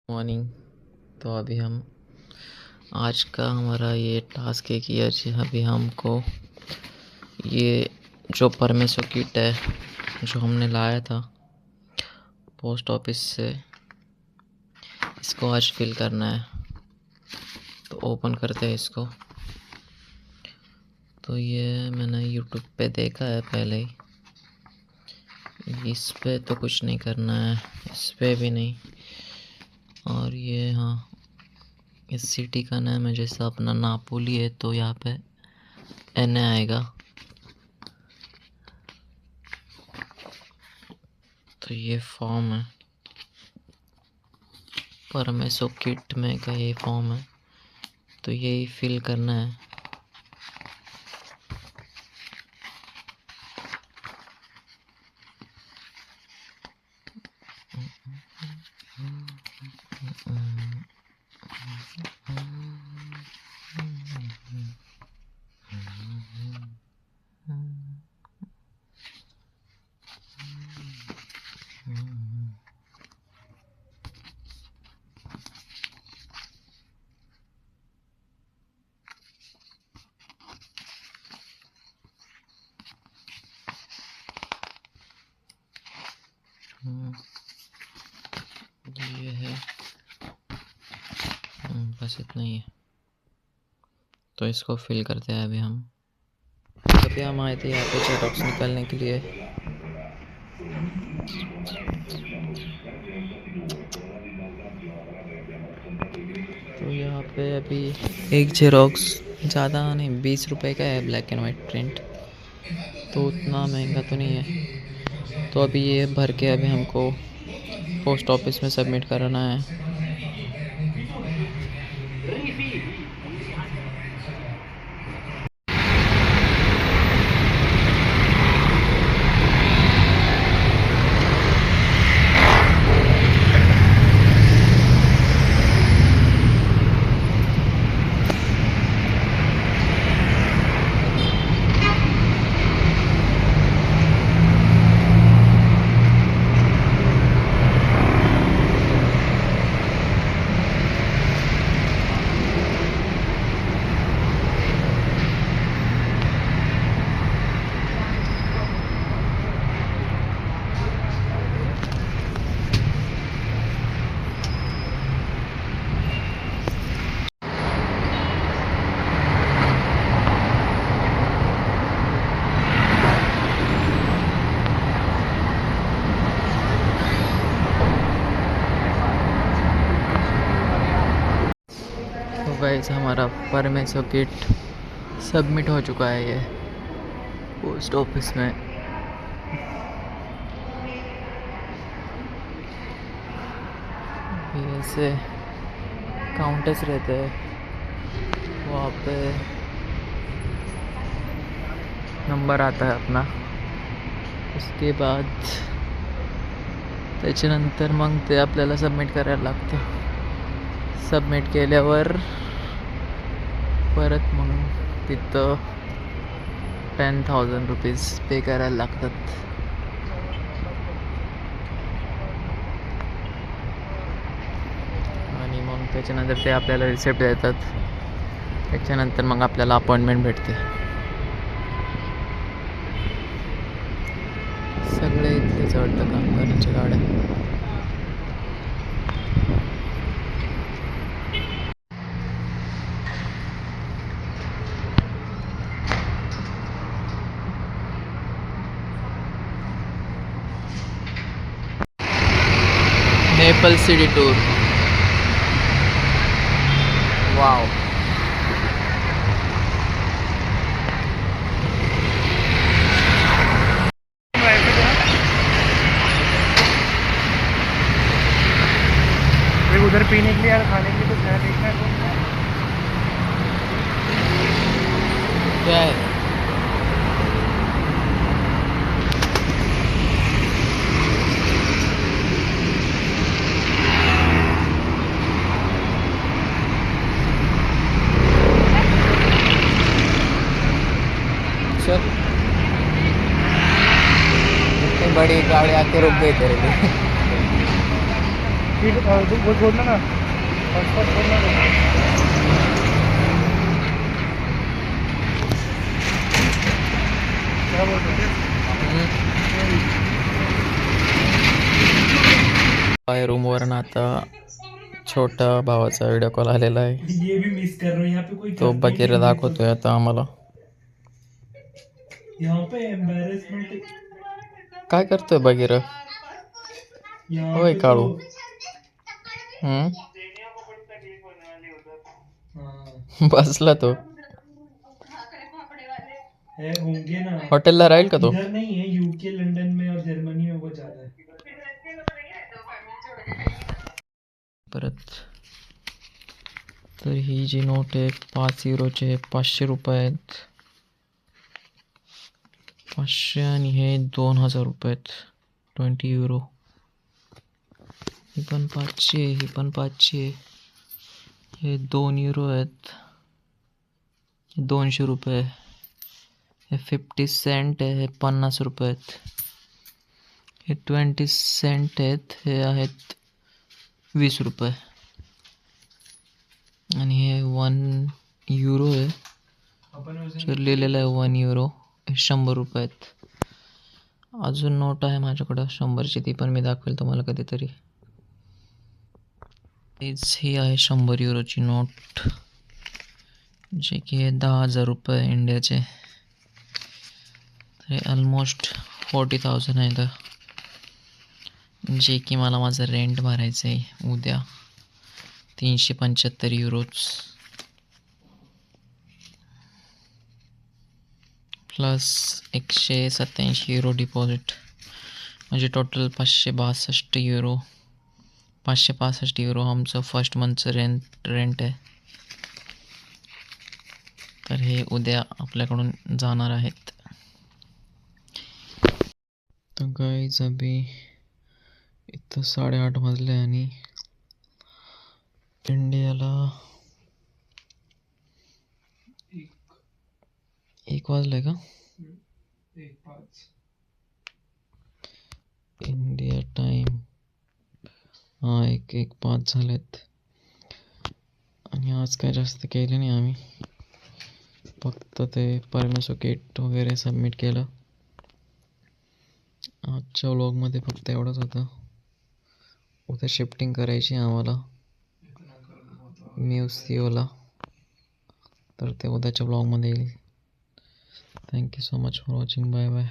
Morning. तो अभी हम आज का हमारा ये टास्क है कि आज अभी हमको ये जो परमेसो किट है जो हमने लाया था पोस्ट ऑफिस से, इसको आज फिल करना है। तो ओपन करते हैं इसको। तो ये मैंने यूट्यूब पे देखा है पहले ही, इस पे तो कुछ नहीं करना है, इस पे भी नहीं। और ये हाँ, इस सिटी का नाम है जैसे अपना नापोली है तो यहाँ पे एन आएगा। तो ये फॉर्म है, परमेसो किट में का ये फॉर्म है, तो यही फिल करना है। ये है, बस इतना ही है। तो इसको फिल करते हैं अभी हम। अभी हम आए थे यहाँ पे जेरॉक्स निकालने के लिए। तो यहाँ पे अभी एक जेरॉक्स ज़्यादा नहीं, 20 रुपए का है, ब्लैक एंड वाइट प्रिंट, तो उतना महंगा तो नहीं है। तो अभी ये भर के अभी हमको पोस्ट ऑफिस में सबमिट कराना है। गाइस, हमारा परमेसो किट सबमिट हो चुका है ये पोस्ट ऑफिस में। ऐसे काउंटर्स रहते हैं, वहाँ पे नंबर आता है अपना। उसके बाद त्याच्यानंतर मग ते आपल्याला सबमिट करायला लागतं। सबमिट केल्यावर परत मग तिथं 10,000 रुपीज पे करायला लागतात। आणि मग त्याच्यानंतर ते आपल्याला रिसिप्ट देतात। त्याच्यानंतर मग आपल्याला अपॉइंटमेंट भेटते। सगळे इथलेच वाटतं काम करण्याच्या गाड्या। Maple city tour, wow. उधर पीने के लिए और खाने के लिए कुछ है देखना है। क्या है? चल, इतनी बड़ी गाड़ी आके रुक गई तेरे लिए। वो छोड़ना ना, हॉटस्पॉट छोड़ना तो। क्या बोलते हैं? बाय रूमवरून आता छोटा भावाचा व्हिडिओ कॉल आलेला आहे. ये भी मिस कर रहा हूँ, यहाँ पे कोई तो करता ही बगीरा नहीं है दाखवतोय आता आम्हाला. यहाँ पे एम्बेरसमेंट काय करतोय बगीरा? यहाँ होय पे काळू. तो हम्म. हाँ बसला तो. है, होंगे ना। हॉटेलला राहील का तो? इधर नहीं है, यूके लंदन में और जर्मनी में बहुत ज्यादा है। परत तर ही जी नोट आहे 5 युरोचे 500 रुपये आहेत. 500 आणि हे 2000 रुपये आहेत. 20 युरो. ही पण 500, ही पण 500. हे 2 युरो आहेत. हे 200 रुपये. हे 50 सेंट आहे. हे 50 रुपये आहेत. हे 20 सेंट आहेत. हे आहेत 20 रुपये. आणि हे 1 युरो आहे. तर लिहिलेलं आहे 1 युरो. हे 100 रुपये आहेत. अजून नोट आहे माझ्याकडं 100ची, ती पण मी दाखवेल तुम्हाला कधीतरी. ही आहे 100 युरोची नोट, जे की आहे 10,000 रुपये इंडियाचे. तर हे ऑलमोस्ट 40,000 आहे. जे की मला माझं रेंट भरायचं आहे उद्या 375 युरोज प्लस 187 युरो डिपॉझिट, म्हणजे टोटल 562 युरो. 565 युरो आमचं फर्स्ट मंथचं रेंट आहे. तर हे उद्या आपल्याकडून जाणार आहेत. तर गाईज अभी इथं 8:30 वाजले आणि इंडियाला 1 वाजले का? 1:05 इंडिया टाईम. हां 1:05 झालेत. आणि आज काय जास्त केलं नाही आम्ही, फक्त ते परमिसो किट वगैरे सबमिट केलं. आजच्या व्लॉगमध्ये फक्त एवढंच होतं. उद्या शिफ्टिंग करायची आम्हाला म्युसिओला, तर ते उद्याच्या व्लॉगमध्ये येईल. Thank you so much for watching. Bye bye.